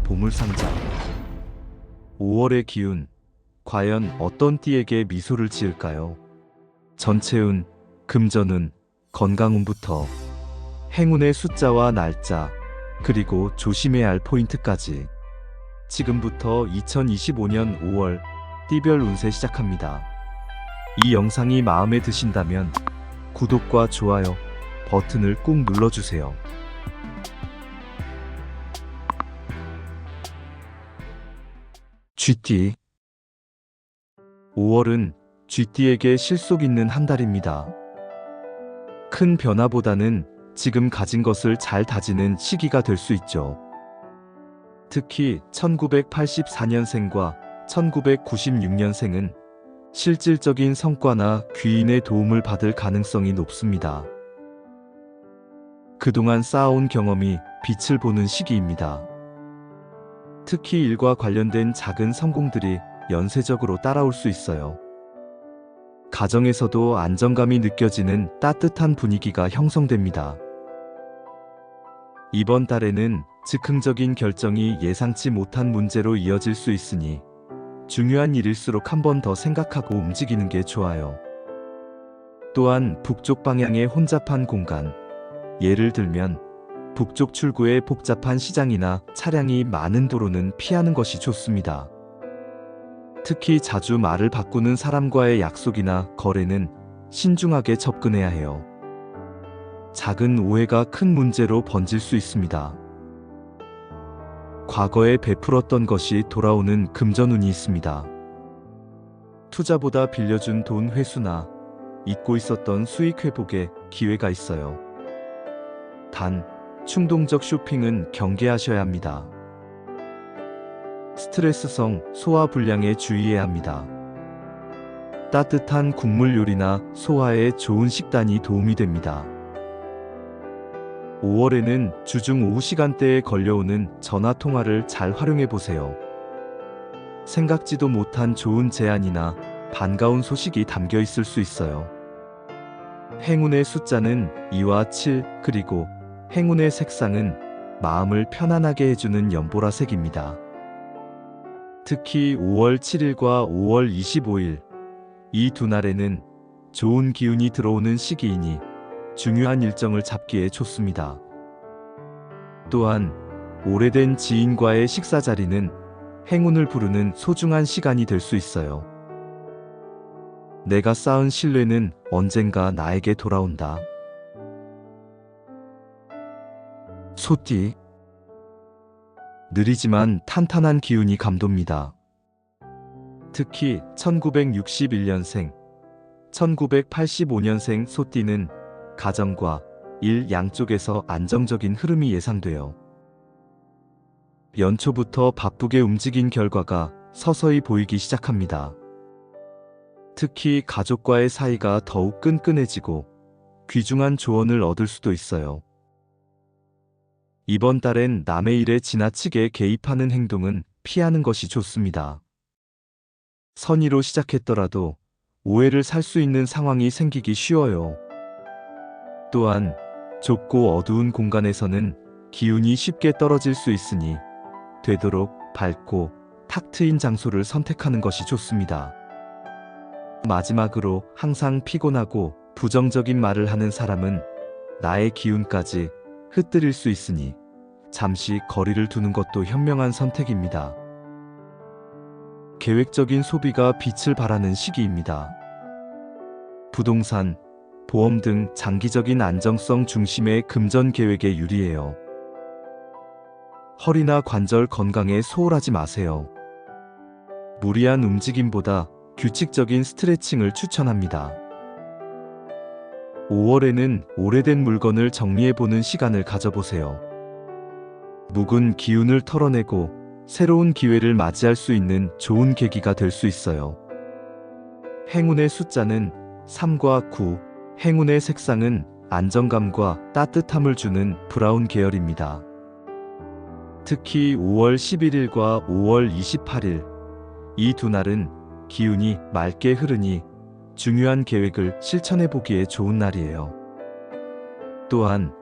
보물상자. 5월의 기운, 과연 어떤 띠에게 미소를 지을까요? 전체운, 금전운, 건강운부터 행운의 숫자와 날짜, 그리고 조심해야 할 포인트까지 지금부터 2025년 5월 띠별 운세 시작합니다. 이 영상이 마음에 드신다면 구독과 좋아요 버튼을 꾹 눌러주세요. 쥐띠. 5월은 쥐띠에게 실속 있는 한 달입니다. 큰 변화보다는 지금 가진 것을 잘 다지는 시기가 될 수 있죠. 특히 1984년생과 1996년생은 실질적인 성과나 귀인의 도움을 받을 가능성이 높습니다. 그동안 쌓아온 경험이 빛을 보는 시기입니다. 특히 일과 관련된 작은 성공들이 연쇄적으로 따라올 수 있어요. 가정에서도 안정감이 느껴지는 따뜻한 분위기가 형성됩니다. 이번 달에는 즉흥적인 결정이 예상치 못한 문제로 이어질 수 있으니 중요한 일일수록 한 번 더 생각하고 움직이는 게 좋아요. 또한 북쪽 방향의 혼잡한 공간, 예를 들면 북쪽 출구의 복잡한 시장이나 차량이 많은 도로는 피하는 것이 좋습니다. 특히 자주 말을 바꾸는 사람과의 약속이나 거래는 신중하게 접근해야 해요. 작은 오해가 큰 문제로 번질 수 있습니다. 과거에 베풀었던 것이 돌아오는 금전운이 있습니다. 투자보다 빌려준 돈 회수나 잊고 있었던 수익 회복에 기회가 있어요. 단, 충동적 쇼핑은 경계하셔야 합니다. 스트레스성 소화불량에 주의해야 합니다. 따뜻한 국물 요리나 소화에 좋은 식단이 도움이 됩니다. 5월에는 주중 오후 시간대에 걸려오는 전화통화를 잘 활용해 보세요. 생각지도 못한 좋은 제안이나 반가운 소식이 담겨 있을 수 있어요. 행운의 숫자는 2와 7, 그리고 행운의 색상은 마음을 편안하게 해주는 연보라색입니다. 특히 5월 7일과 5월 25일, 이 두 날에는 좋은 기운이 들어오는 시기이니 중요한 일정을 잡기에 좋습니다. 또한 오래된 지인과의 식사 자리는 행운을 부르는 소중한 시간이 될 수 있어요. 내가 쌓은 신뢰는 언젠가 나에게 돌아온다. 소띠. 느리지만 탄탄한 기운이 감돕니다. 특히 1961년생, 1985년생 소띠는 가정과 일 양쪽에서 안정적인 흐름이 예상돼요. 연초부터 바쁘게 움직인 결과가 서서히 보이기 시작합니다. 특히 가족과의 사이가 더욱 끈끈해지고 귀중한 조언을 얻을 수도 있어요. 이번 달엔 남의 일에 지나치게 개입하는 행동은 피하는 것이 좋습니다. 선의로 시작했더라도 오해를 살 수 있는 상황이 생기기 쉬워요. 또한 좁고 어두운 공간에서는 기운이 쉽게 떨어질 수 있으니 되도록 밝고 탁 트인 장소를 선택하는 것이 좋습니다. 마지막으로 항상 피곤하고 부정적인 말을 하는 사람은 나의 기운까지 흩뜨릴 수 있으니 잠시 거리를 두는 것도 현명한 선택입니다. 계획적인 소비가 빛을 발하는 시기입니다. 부동산, 보험 등 장기적인 안정성 중심의 금전 계획에 유리해요. 허리나 관절 건강에 소홀하지 마세요. 무리한 움직임보다 규칙적인 스트레칭을 추천합니다. 5월에는 오래된 물건을 정리해보는 시간을 가져보세요. 묵은 기운을 털어내고 새로운 기회를 맞이할 수 있는 좋은 계기가 될 수 있어요. 행운의 숫자는 3과 9, 행운의 색상은 안정감과 따뜻함을 주는 브라운 계열입니다. 특히 5월 11일과 5월 28일, 이 두 날은 기운이 맑게 흐르니 중요한 계획을 실천해보기에 좋은 날이에요. 또한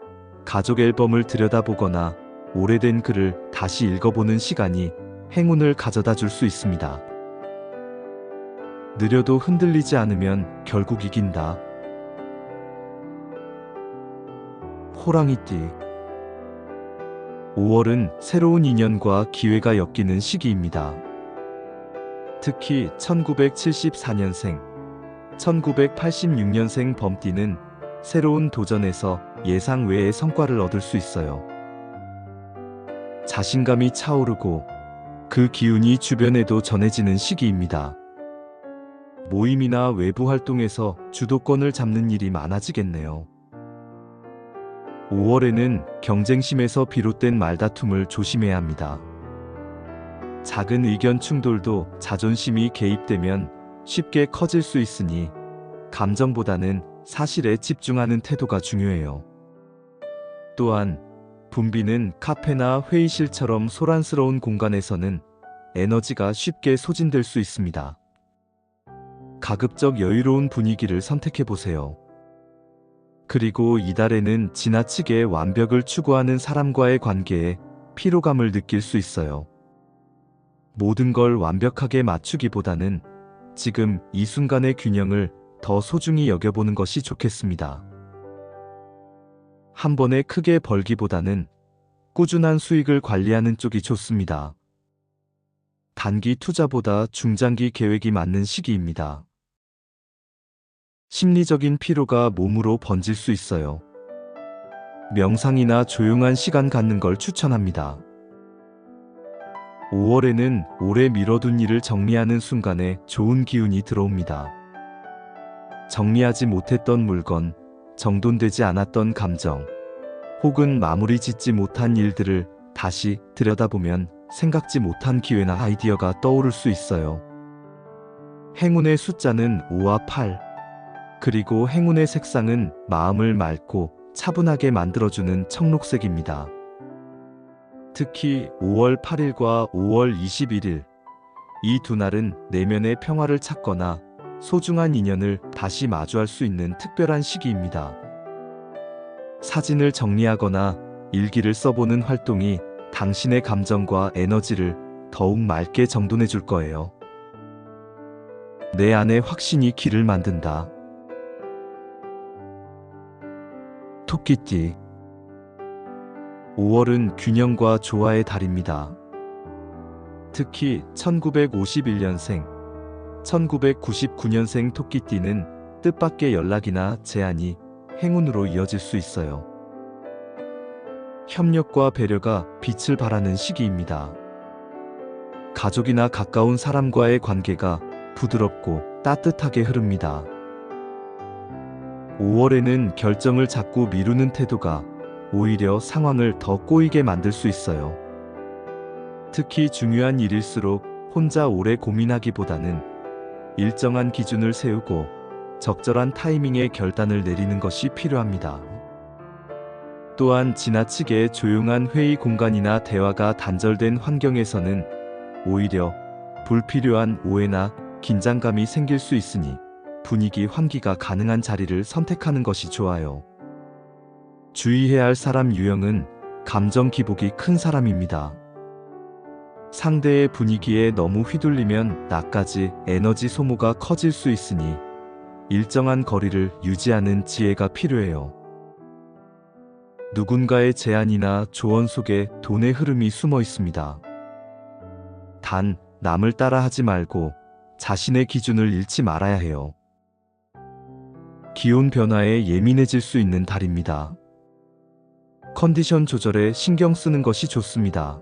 가족 앨범을 들여다보거나 오래된 글을 다시 읽어보는 시간이 행운을 가져다 줄 수 있습니다. 느려도 흔들리지 않으면 결국 이긴다. 호랑이띠. 5월은 새로운 인연과 기회가 엮이는 시기입니다. 특히 1974년생, 1986년생 범띠는 새로운 도전에서 예상 외의 성과를 얻을 수 있어요. 자신감이 차오르고 그 기운이 주변에도 전해지는 시기입니다. 모임이나 외부 활동에서 주도권을 잡는 일이 많아지겠네요. 5월에는 경쟁심에서 비롯된 말다툼을 조심해야 합니다. 작은 의견 충돌도 자존심이 개입되면 쉽게 커질 수 있으니 감정보다는 사실에 집중하는 태도가 중요해요. 또한 붐비는 카페나 회의실처럼 소란스러운 공간에서는 에너지가 쉽게 소진될 수 있습니다. 가급적 여유로운 분위기를 선택해보세요. 그리고 이달에는 지나치게 완벽을 추구하는 사람과의 관계에 피로감을 느낄 수 있어요. 모든 걸 완벽하게 맞추기보다는 지금 이 순간의 균형을 더 소중히 여겨보는 것이 좋겠습니다. 한 번에 크게 벌기보다는 꾸준한 수익을 관리하는 쪽이 좋습니다. 단기 투자보다 중장기 계획이 맞는 시기입니다. 심리적인 피로가 몸으로 번질 수 있어요. 명상이나 조용한 시간 갖는 걸 추천합니다. 5월에는 오래 미뤄둔 일을 정리하는 순간에 좋은 기운이 들어옵니다. 정리하지 못했던 물건, 정돈되지 않았던 감정, 혹은 마무리 짓지 못한 일들을 다시 들여다보면 생각지 못한 기회나 아이디어가 떠오를 수 있어요. 행운의 숫자는 5와 8. 그리고 행운의 색상은 마음을 맑고 차분하게 만들어주는 청록색입니다. 특히 5월 8일과 5월 21일, 이 두 날은 내면의 평화를 찾거나 소중한 인연을 다시 마주할 수 있는 특별한 시기입니다. 사진을 정리하거나 일기를 써보는 활동이 당신의 감정과 에너지를 더욱 맑게 정돈해 줄 거예요. 내 안의 확신이 길을 만든다. 토끼띠. 5월은 균형과 조화의 달입니다. 특히 1951년생, 1999년생 토끼띠는 뜻밖의 연락이나 제안이 행운으로 이어질 수 있어요. 협력과 배려가 빛을 발하는 시기입니다. 가족이나 가까운 사람과의 관계가 부드럽고 따뜻하게 흐릅니다. 5월에는 결정을 자꾸 미루는 태도가 오히려 상황을 더 꼬이게 만들 수 있어요. 특히 중요한 일일수록 혼자 오래 고민하기보다는 일정한 기준을 세우고 적절한 타이밍에 결단을 내리는 것이 필요합니다. 또한 지나치게 조용한 회의 공간이나 대화가 단절된 환경에서는 오히려 불필요한 오해나 긴장감이 생길 수 있으니 분위기 환기가 가능한 자리를 선택하는 것이 좋아요. 주의해야 할 사람 유형은 감정 기복이 큰 사람입니다. 상대의 분위기에 너무 휘둘리면 나까지 에너지 소모가 커질 수 있으니 일정한 거리를 유지하는 지혜가 필요해요. 누군가의 제안이나 조언 속에 돈의 흐름이 숨어 있습니다. 단, 남을 따라하지 말고 자신의 기준을 잃지 말아야 해요. 기온 변화에 예민해질 수 있는 달입니다. 컨디션 조절에 신경 쓰는 것이 좋습니다.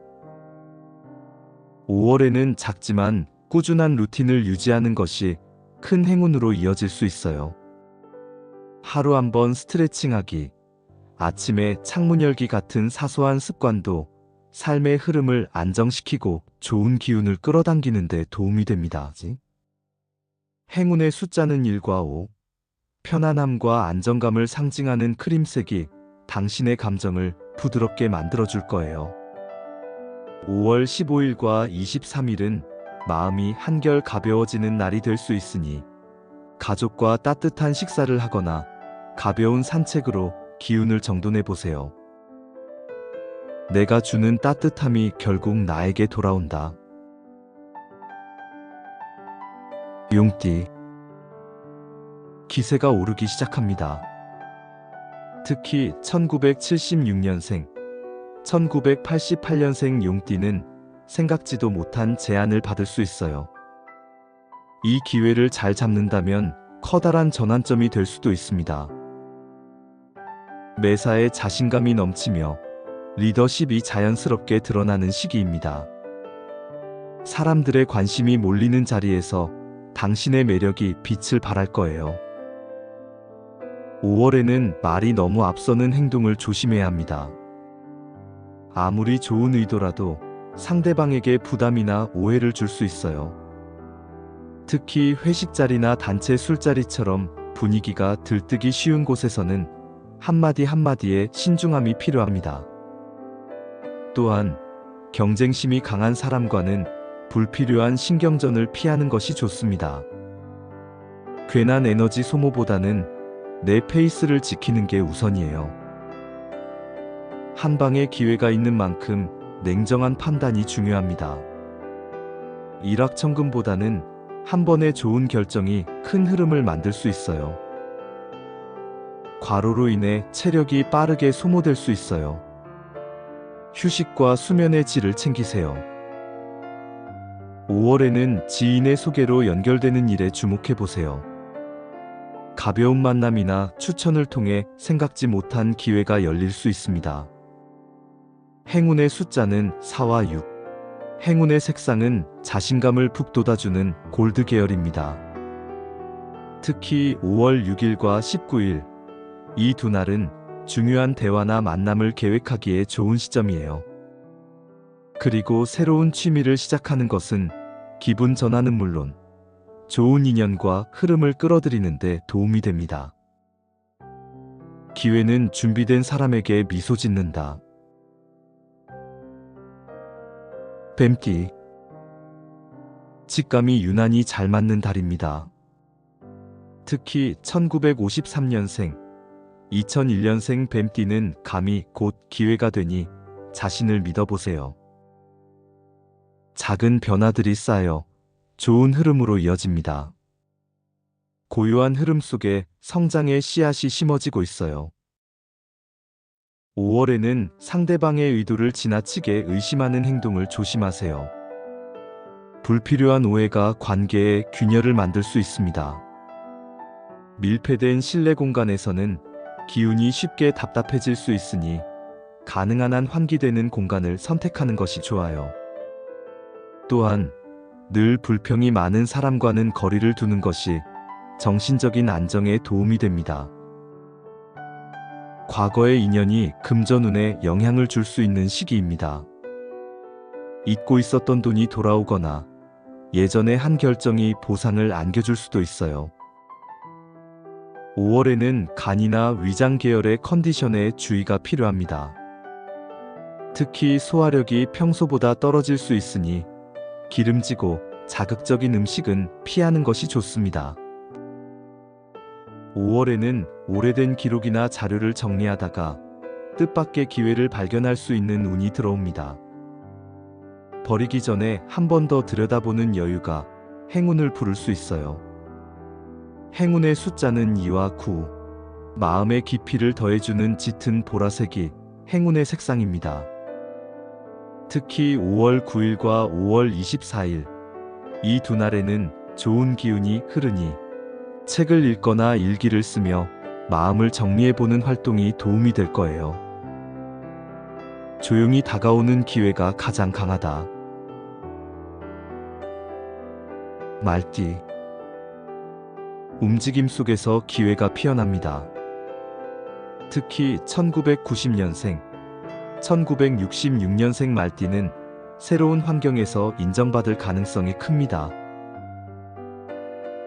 5월에는 작지만 꾸준한 루틴을 유지하는 것이 큰 행운으로 이어질 수 있어요. 하루 한 번 스트레칭하기, 아침에 창문 열기 같은 사소한 습관도 삶의 흐름을 안정시키고 좋은 기운을 끌어당기는 데 도움이 됩니다. 행운의 숫자는 1과 5. 편안함과 안정감을 상징하는 크림색이 당신의 감정을 부드럽게 만들어줄 거예요. 5월 15일과 23일은 마음이 한결 가벼워지는 날이 될 수 있으니 가족과 따뜻한 식사를 하거나 가벼운 산책으로 기운을 정돈해 보세요. 내가 주는 따뜻함이 결국 나에게 돌아온다. 용띠. 기세가 오르기 시작합니다. 특히 1976년생, 1988년생 용띠는 생각지도 못한 제안을 받을 수 있어요. 이 기회를 잘 잡는다면 커다란 전환점이 될 수도 있습니다. 매사에 자신감이 넘치며 리더십이 자연스럽게 드러나는 시기입니다. 사람들의 관심이 몰리는 자리에서 당신의 매력이 빛을 발할 거예요. 5월에는 말이 너무 앞서는 행동을 조심해야 합니다. 아무리 좋은 의도라도 상대방에게 부담이나 오해를 줄 수 있어요. 특히 회식 자리나 단체 술자리처럼 분위기가 들뜨기 쉬운 곳에서는 한마디 한마디에 신중함이 필요합니다. 또한 경쟁심이 강한 사람과는 불필요한 신경전을 피하는 것이 좋습니다. 괜한 에너지 소모보다는 내 페이스를 지키는 게 우선이에요. 한 방의 기회가 있는 만큼 냉정한 판단이 중요합니다. 일확천금보다는 한 번의 좋은 결정이 큰 흐름을 만들 수 있어요. 과로로 인해 체력이 빠르게 소모될 수 있어요. 휴식과 수면의 질을 챙기세요. 5월에는 지인의 소개로 연결되는 일에 주목해 보세요. 가벼운 만남이나 추천을 통해 생각지 못한 기회가 열릴 수 있습니다. 행운의 숫자는 4와 6. 행운의 색상은 자신감을 북돋아주는 골드 계열입니다. 특히 5월 6일과 19일, 이 두 날은 중요한 대화나 만남을 계획하기에 좋은 시점이에요. 그리고 새로운 취미를 시작하는 것은 기분 전환은 물론 좋은 인연과 흐름을 끌어들이는 데 도움이 됩니다. 기회는 준비된 사람에게 미소 짓는다. 뱀띠. 직감이 유난히 잘 맞는 달입니다. 특히 1953년생, 2001년생 뱀띠는 감이 곧 기회가 되니 자신을 믿어보세요. 작은 변화들이 쌓여 좋은 흐름으로 이어집니다. 고요한 흐름 속에 성장의 씨앗이 심어지고 있어요. 5월에는 상대방의 의도를 지나치게 의심하는 행동을 조심하세요. 불필요한 오해가 관계에 균열을 만들 수 있습니다. 밀폐된 실내 공간에서는 기운이 쉽게 답답해질 수 있으니 가능한 한 환기되는 공간을 선택하는 것이 좋아요. 또한 늘 불평이 많은 사람과는 거리를 두는 것이 정신적인 안정에 도움이 됩니다. 과거의 인연이 금전운에 영향을 줄 수 있는 시기입니다. 잊고 있었던 돈이 돌아오거나 예전의 한 결정이 보상을 안겨줄 수도 있어요. 5월에는 간이나 위장 계열의 컨디션에 주의가 필요합니다. 특히 소화력이 평소보다 떨어질 수 있으니 기름지고 자극적인 음식은 피하는 것이 좋습니다. 5월에는 오래된 기록이나 자료를 정리하다가 뜻밖의 기회를 발견할 수 있는 운이 들어옵니다. 버리기 전에 한 번 더 들여다보는 여유가 행운을 부를 수 있어요. 행운의 숫자는 2와 9. 마음의 깊이를 더해주는 짙은 보라색이 행운의 색상입니다. 특히 5월 9일과 5월 24일, 이 두 날에는 좋은 기운이 흐르니 책을 읽거나 일기를 쓰며 마음을 정리해보는 활동이 도움이 될 거예요. 조용히 다가오는 기회가 가장 강하다. 말띠. 움직임 속에서 기회가 피어납니다. 특히 1990년생, 1966년생 말띠는 새로운 환경에서 인정받을 가능성이 큽니다.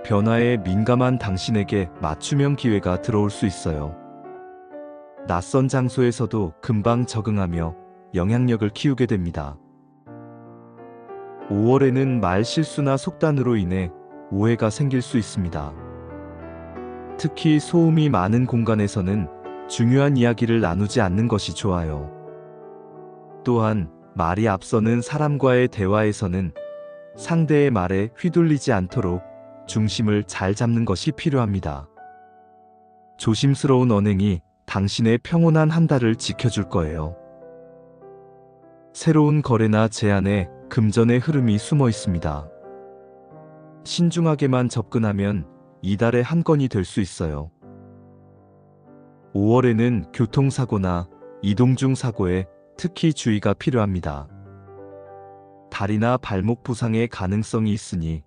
변화에 민감한 당신에게 맞춤형 기회가 들어올 수 있어요. 낯선 장소에서도 금방 적응하며 영향력을 키우게 됩니다. 5월에는 말 실수나 속단으로 인해 오해가 생길 수 있습니다. 특히 소음이 많은 공간에서는 중요한 이야기를 나누지 않는 것이 좋아요. 또한 말이 앞서는 사람과의 대화에서는 상대의 말에 휘둘리지 않도록 중심을 잘 잡는 것이 필요합니다. 조심스러운 언행이 당신의 평온한 한 달을 지켜줄 거예요. 새로운 거래나 제안에 금전의 흐름이 숨어 있습니다. 신중하게만 접근하면 이달의 한 건이 될 수 있어요. 5월에는 교통사고나 이동 중 사고에 특히 주의가 필요합니다. 다리나 발목 부상의 가능성이 있으니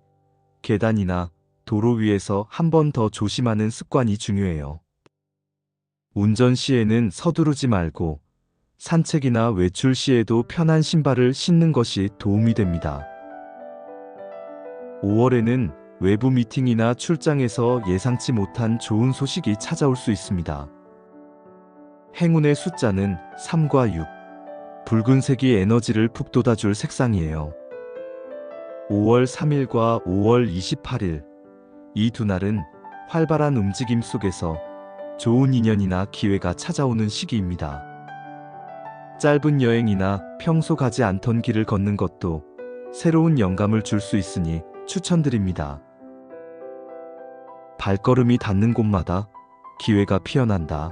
계단이나 도로 위에서 한 번 더 조심하는 습관이 중요해요. 운전 시에는 서두르지 말고 산책이나 외출 시에도 편한 신발을 신는 것이 도움이 됩니다. 5월에는 외부 미팅이나 출장에서 예상치 못한 좋은 소식이 찾아올 수 있습니다. 행운의 숫자는 3과 6. 붉은색이 에너지를 북돋아줄 색상이에요. 5월 3일과 5월 28일. 이 두 날은 활발한 움직임 속에서 좋은 인연이나 기회가 찾아오는 시기입니다. 짧은 여행이나 평소 가지 않던 길을 걷는 것도 새로운 영감을 줄 수 있으니 추천드립니다. 발걸음이 닿는 곳마다 기회가 피어난다.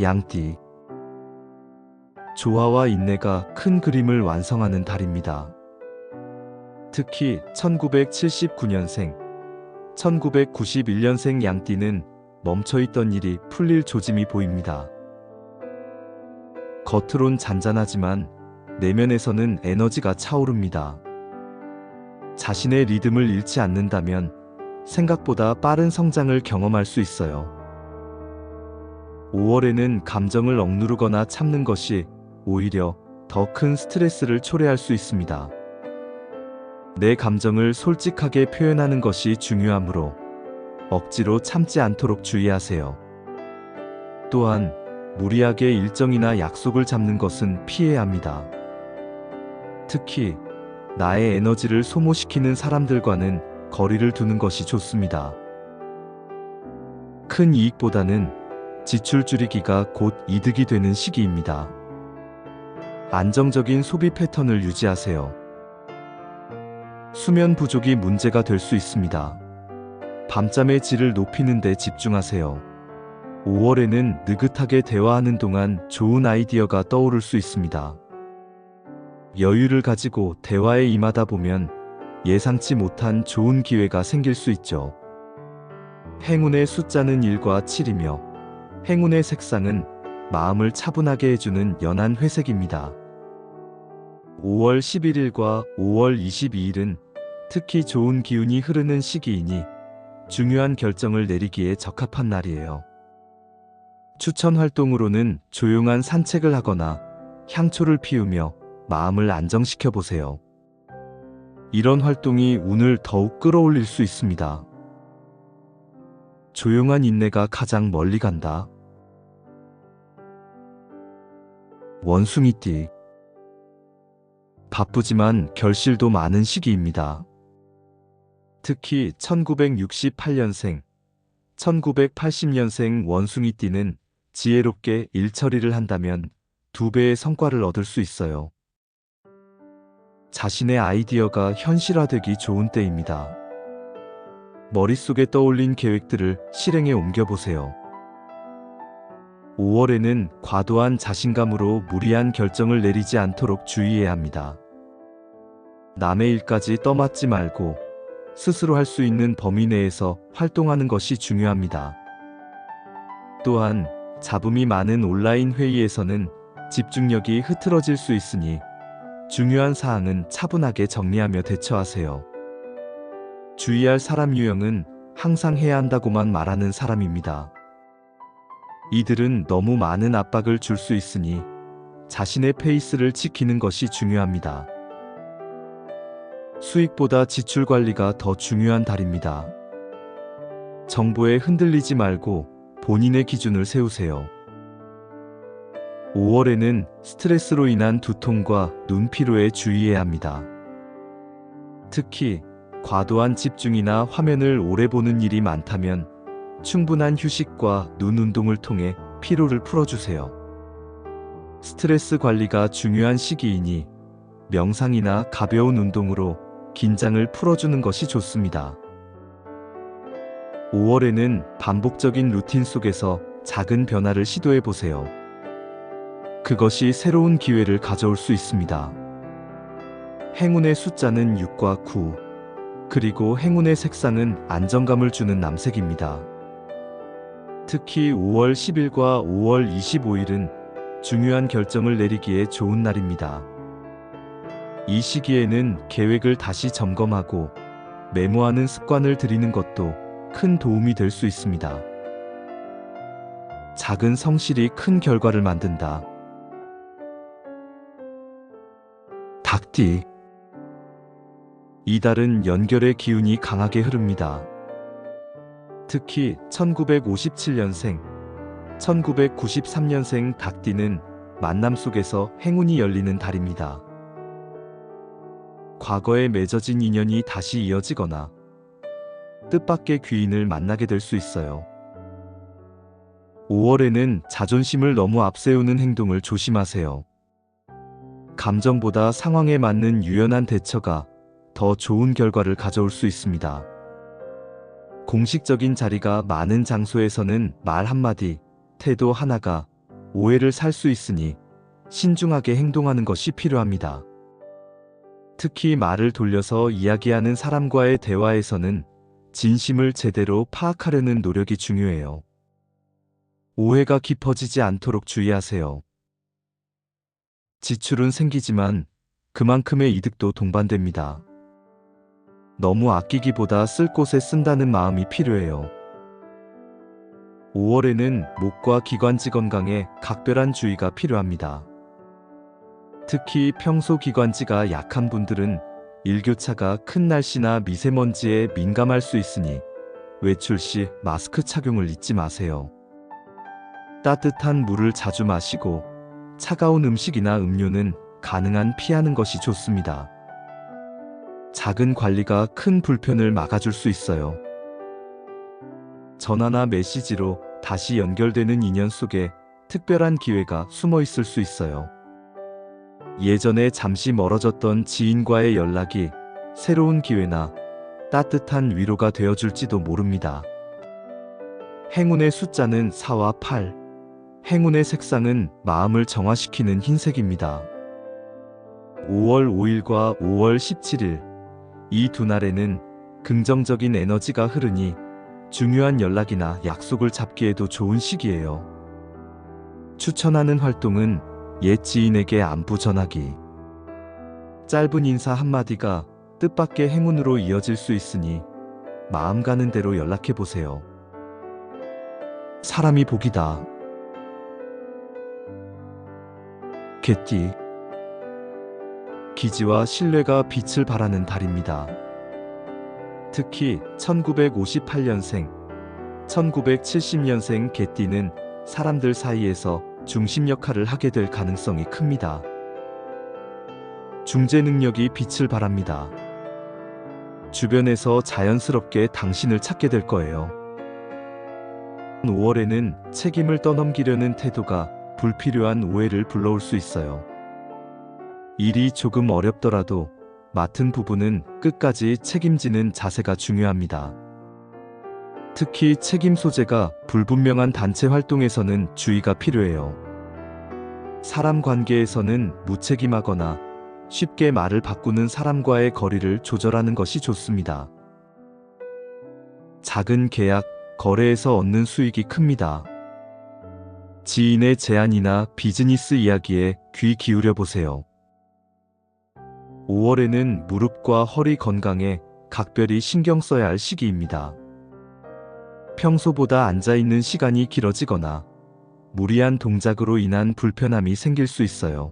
양띠. 조화와 인내가 큰 그림을 완성하는 달입니다. 특히 1979년생, 1991년생 양띠는 멈춰있던 일이 풀릴 조짐이 보입니다. 겉으론 잔잔하지만 내면에서는 에너지가 차오릅니다. 자신의 리듬을 잃지 않는다면 생각보다 빠른 성장을 경험할 수 있어요. 5월에는 감정을 억누르거나 참는 것이 오히려 더 큰 스트레스를 초래할 수 있습니다. 내 감정을 솔직하게 표현하는 것이 중요하므로 억지로 참지 않도록 주의하세요. 또한 무리하게 일정이나 약속을 잡는 것은 피해야 합니다. 특히 나의 에너지를 소모시키는 사람들과는 거리를 두는 것이 좋습니다. 큰 이익보다는 지출 줄이기가 곧 이득이 되는 시기입니다. 안정적인 소비 패턴을 유지하세요. 수면 부족이 문제가 될 수 있습니다. 밤잠의 질을 높이는 데 집중하세요. 5월에는 느긋하게 대화하는 동안 좋은 아이디어가 떠오를 수 있습니다. 여유를 가지고 대화에 임하다 보면 예상치 못한 좋은 기회가 생길 수 있죠. 행운의 숫자는 1과 7이며 행운의 색상은 마음을 차분하게 해주는 연한 회색입니다. 5월 11일과 5월 22일은 특히 좋은 기운이 흐르는 시기이니 중요한 결정을 내리기에 적합한 날이에요. 추천 활동으로는 조용한 산책을 하거나 향초를 피우며 마음을 안정시켜 보세요. 이런 활동이 운을 더욱 끌어올릴 수 있습니다. 조용한 인내가 가장 멀리 간다. 원숭이띠. 바쁘지만 결실도 많은 시기입니다. 특히 1968년생, 1980년생 원숭이띠는 지혜롭게 일 처리를 한다면 2배의 성과를 얻을 수 있어요. 자신의 아이디어가 현실화되기 좋은 때입니다. 머릿속에 떠올린 계획들을 실행에 옮겨보세요. 5월에는 과도한 자신감으로 무리한 결정을 내리지 않도록 주의해야 합니다. 남의 일까지 떠맡지 말고 스스로 할 수 있는 범위 내에서 활동하는 것이 중요합니다. 또한 잡음이 많은 온라인 회의에서는 집중력이 흐트러질 수 있으니 중요한 사항은 차분하게 정리하며 대처하세요. 주의할 사람 유형은 항상 해야 한다고만 말하는 사람입니다. 이들은 너무 많은 압박을 줄 수 있으니 자신의 페이스를 지키는 것이 중요합니다. 수익보다 지출 관리가 더 중요한 달입니다. 정보에 흔들리지 말고 본인의 기준을 세우세요. 5월에는 스트레스로 인한 두통과 눈피로에 주의해야 합니다. 특히 과도한 집중이나 화면을 오래 보는 일이 많다면 충분한 휴식과 눈 운동을 통해 피로를 풀어주세요. 스트레스 관리가 중요한 시기이니 명상이나 가벼운 운동으로 긴장을 풀어주는 것이 좋습니다. 5월에는 반복적인 루틴 속에서 작은 변화를 시도해 보세요. 그것이 새로운 기회를 가져올 수 있습니다. 행운의 숫자는 6과 9, 그리고 행운의 색상은 안정감을 주는 남색입니다. 특히 5월 10일과 5월 25일은 중요한 결정을 내리기에 좋은 날입니다. 이 시기에는 계획을 다시 점검하고 메모하는 습관을 들이는 것도 큰 도움이 될 수 있습니다. 작은 성실이 큰 결과를 만든다. 닭띠. 이달은 연결의 기운이 강하게 흐릅니다. 특히 1957년생, 1993년생 닭띠는 만남 속에서 행운이 열리는 달입니다. 과거에 맺어진 인연이 다시 이어지거나 뜻밖의 귀인을 만나게 될 수 있어요. 5월에는 자존심을 너무 앞세우는 행동을 조심하세요. 감정보다 상황에 맞는 유연한 대처가 더 좋은 결과를 가져올 수 있습니다. 공식적인 자리가 많은 장소에서는 말 한마디, 태도 하나가 오해를 살 수 있으니 신중하게 행동하는 것이 필요합니다. 특히 말을 돌려서 이야기하는 사람과의 대화에서는 진심을 제대로 파악하려는 노력이 중요해요. 오해가 깊어지지 않도록 주의하세요. 지출은 생기지만 그만큼의 이득도 동반됩니다. 너무 아끼기보다 쓸 곳에 쓴다는 마음이 필요해요. 5월에는 목과 기관지 건강에 각별한 주의가 필요합니다. 특히 평소 기관지가 약한 분들은 일교차가 큰 날씨나 미세먼지에 민감할 수 있으니 외출 시 마스크 착용을 잊지 마세요. 따뜻한 물을 자주 마시고 차가운 음식이나 음료는 가능한 피하는 것이 좋습니다. 작은 관리가 큰 불편을 막아줄 수 있어요. 전화나 메시지로 다시 연결되는 인연 속에 특별한 기회가 숨어 있을 수 있어요. 예전에 잠시 멀어졌던 지인과의 연락이 새로운 기회나 따뜻한 위로가 되어줄지도 모릅니다. 행운의 숫자는 4와 8, 행운의 색상은 마음을 정화시키는 흰색입니다. 5월 5일과 5월 17일, 이 두 날에는 긍정적인 에너지가 흐르니 중요한 연락이나 약속을 잡기에도 좋은 시기예요. 추천하는 활동은 옛 지인에게 안부 전하기. 짧은 인사 한마디가 뜻밖의 행운으로 이어질 수 있으니 마음 가는 대로 연락해보세요. 사람이 복이다. 개띠. 기지와 신뢰가 빛을 발하는 달입니다. 특히 1958년생, 1970년생 개띠는 사람들 사이에서 중심 역할을 하게 될 가능성이 큽니다. 중재 능력이 빛을 발합니다. 주변에서 자연스럽게 당신을 찾게 될 거예요. 5월에는 책임을 떠넘기려는 태도가 불필요한 오해를 불러올 수 있어요. 일이 조금 어렵더라도 맡은 부분은 끝까지 책임지는 자세가 중요합니다. 특히 책임 소재가 불분명한 단체 활동에서는 주의가 필요해요. 사람 관계에서는 무책임하거나 쉽게 말을 바꾸는 사람과의 거리를 조절하는 것이 좋습니다. 작은 계약, 거래에서 얻는 수익이 큽니다. 지인의 제안이나 비즈니스 이야기에 귀 기울여 보세요. 5월에는 무릎과 허리 건강에 각별히 신경 써야 할 시기입니다. 평소보다 앉아있는 시간이 길어지거나 무리한 동작으로 인한 불편함이 생길 수 있어요.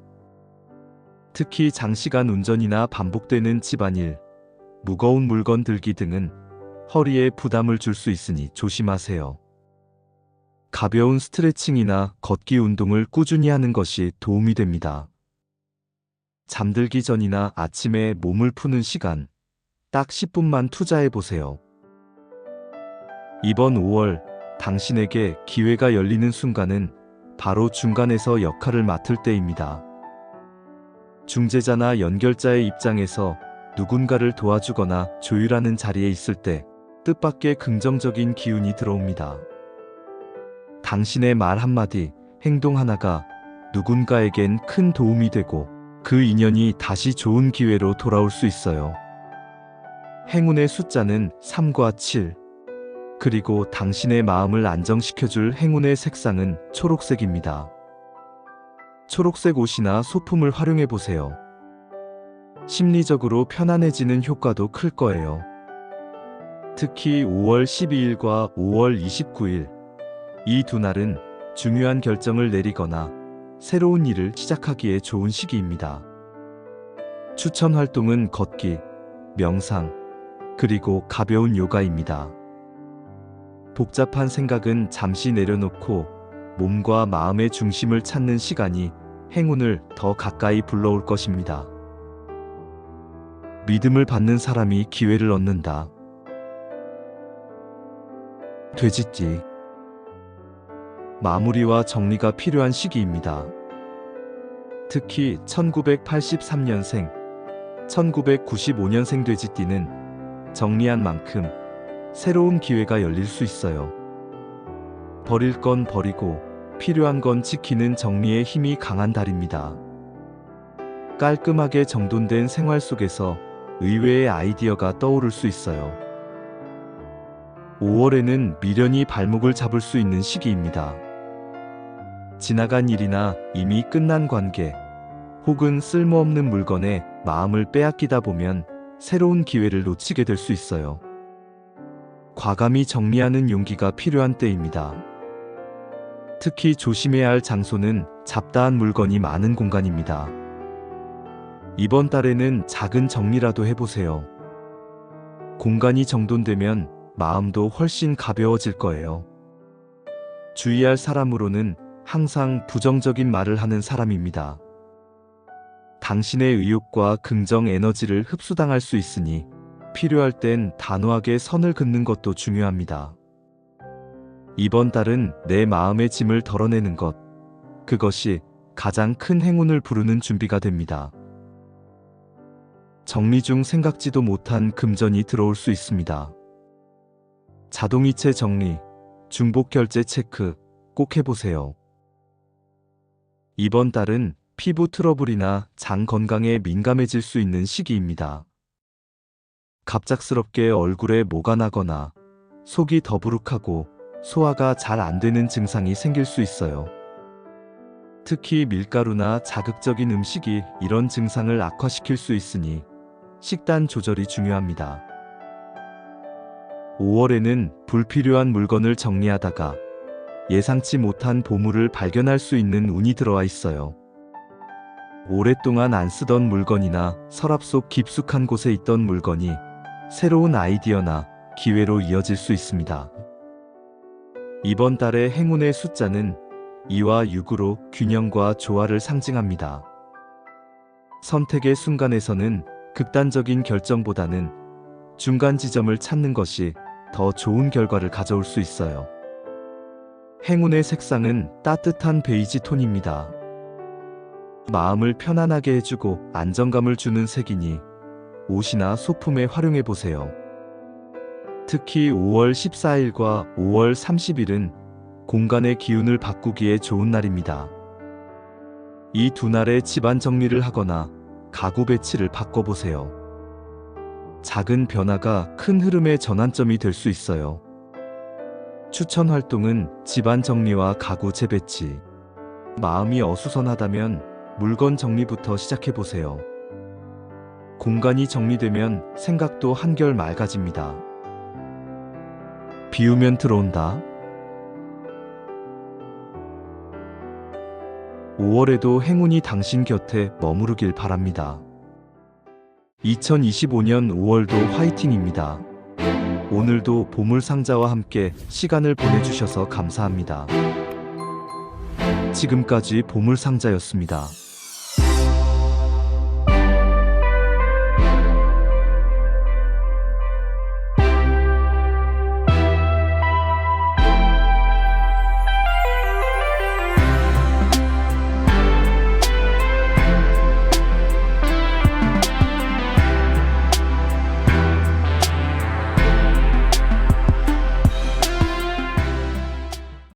특히 장시간 운전이나 반복되는 집안일, 무거운 물건 들기 등은 허리에 부담을 줄 수 있으니 조심하세요. 가벼운 스트레칭이나 걷기 운동을 꾸준히 하는 것이 도움이 됩니다. 잠들기 전이나 아침에 몸을 푸는 시간, 딱 10분만 투자해 보세요. 이번 5월 당신에게 기회가 열리는 순간은 바로 중간에서 역할을 맡을 때입니다. 중재자나 연결자의 입장에서 누군가를 도와주거나 조율하는 자리에 있을 때 뜻밖의 긍정적인 기운이 들어옵니다. 당신의 말 한마디, 행동 하나가 누군가에겐 큰 도움이 되고 그 인연이 다시 좋은 기회로 돌아올 수 있어요. 행운의 숫자는 3과 7. 그리고 당신의 마음을 안정시켜줄 행운의 색상은 초록색입니다. 초록색 옷이나 소품을 활용해 보세요. 심리적으로 편안해지는 효과도 클 거예요. 특히 5월 12일과 5월 29일, 이 두 날은 중요한 결정을 내리거나 새로운 일을 시작하기에 좋은 시기입니다. 추천 활동은 걷기, 명상, 그리고 가벼운 요가입니다. 복잡한 생각은 잠시 내려놓고 몸과 마음의 중심을 찾는 시간이 행운을 더 가까이 불러올 것입니다. 믿음을 받는 사람이 기회를 얻는다. 돼지띠. 마무리와 정리가 필요한 시기입니다. 특히 1983년생, 1995년생 돼지띠는 정리한 만큼 새로운 기회가 열릴 수 있어요. 버릴 건 버리고 필요한 건 지키는 정리의 힘이 강한 달입니다. 깔끔하게 정돈된 생활 속에서 의외의 아이디어가 떠오를 수 있어요. 5월에는 미련이 발목을 잡을 수 있는 시기입니다. 지나간 일이나 이미 끝난 관계, 혹은 쓸모없는 물건에 마음을 빼앗기다 보면 새로운 기회를 놓치게 될 수 있어요. 과감히 정리하는 용기가 필요한 때입니다. 특히 조심해야 할 장소는 잡다한 물건이 많은 공간입니다. 이번 달에는 작은 정리라도 해보세요. 공간이 정돈되면 마음도 훨씬 가벼워질 거예요. 주의할 사람으로는 항상 부정적인 말을 하는 사람입니다. 당신의 의욕과 긍정 에너지를 흡수당할 수 있으니 필요할 땐 단호하게 선을 긋는 것도 중요합니다. 이번 달은 내 마음의 짐을 덜어내는 것, 그것이 가장 큰 행운을 부르는 준비가 됩니다. 정리 중 생각지도 못한 금전이 들어올 수 있습니다. 자동이체 정리, 중복 결제 체크 꼭 해보세요. 이번 달은 피부 트러블이나 장 건강에 민감해질 수 있는 시기입니다. 갑작스럽게 얼굴에 모가 나거나 속이 더부룩하고 소화가 잘 안 되는 증상이 생길 수 있어요. 특히 밀가루나 자극적인 음식이 이런 증상을 악화시킬 수 있으니 식단 조절이 중요합니다. 5월에는 불필요한 물건을 정리하다가 예상치 못한 보물을 발견할 수 있는 운이 들어와 있어요. 오랫동안 안 쓰던 물건이나 서랍 속 깊숙한 곳에 있던 물건이 새로운 아이디어나 기회로 이어질 수 있습니다. 이번 달의 행운의 숫자는 2와 6으로 균형과 조화를 상징합니다. 선택의 순간에서는 극단적인 결정보다는 중간 지점을 찾는 것이 더 좋은 결과를 가져올 수 있어요. 행운의 색상은 따뜻한 베이지 톤입니다. 마음을 편안하게 해주고 안정감을 주는 색이니 옷이나 소품에 활용해 보세요. 특히 5월 14일과 5월 30일은 공간의 기운을 바꾸기에 좋은 날입니다. 이 두 날에 집안 정리를 하거나 가구 배치를 바꿔보세요. 작은 변화가 큰 흐름의 전환점이 될 수 있어요. 추천 활동은 집안 정리와 가구 재배치. 마음이 어수선하다면 물건 정리부터 시작해보세요. 공간이 정리되면 생각도 한결 맑아집니다. 비우면 들어온다. 5월에도 행운이 당신 곁에 머무르길 바랍니다. 2025년 5월도 화이팅입니다. 오늘도 보물상자와 함께 시간을 보내주셔서 감사합니다. 지금까지 보물상자였습니다.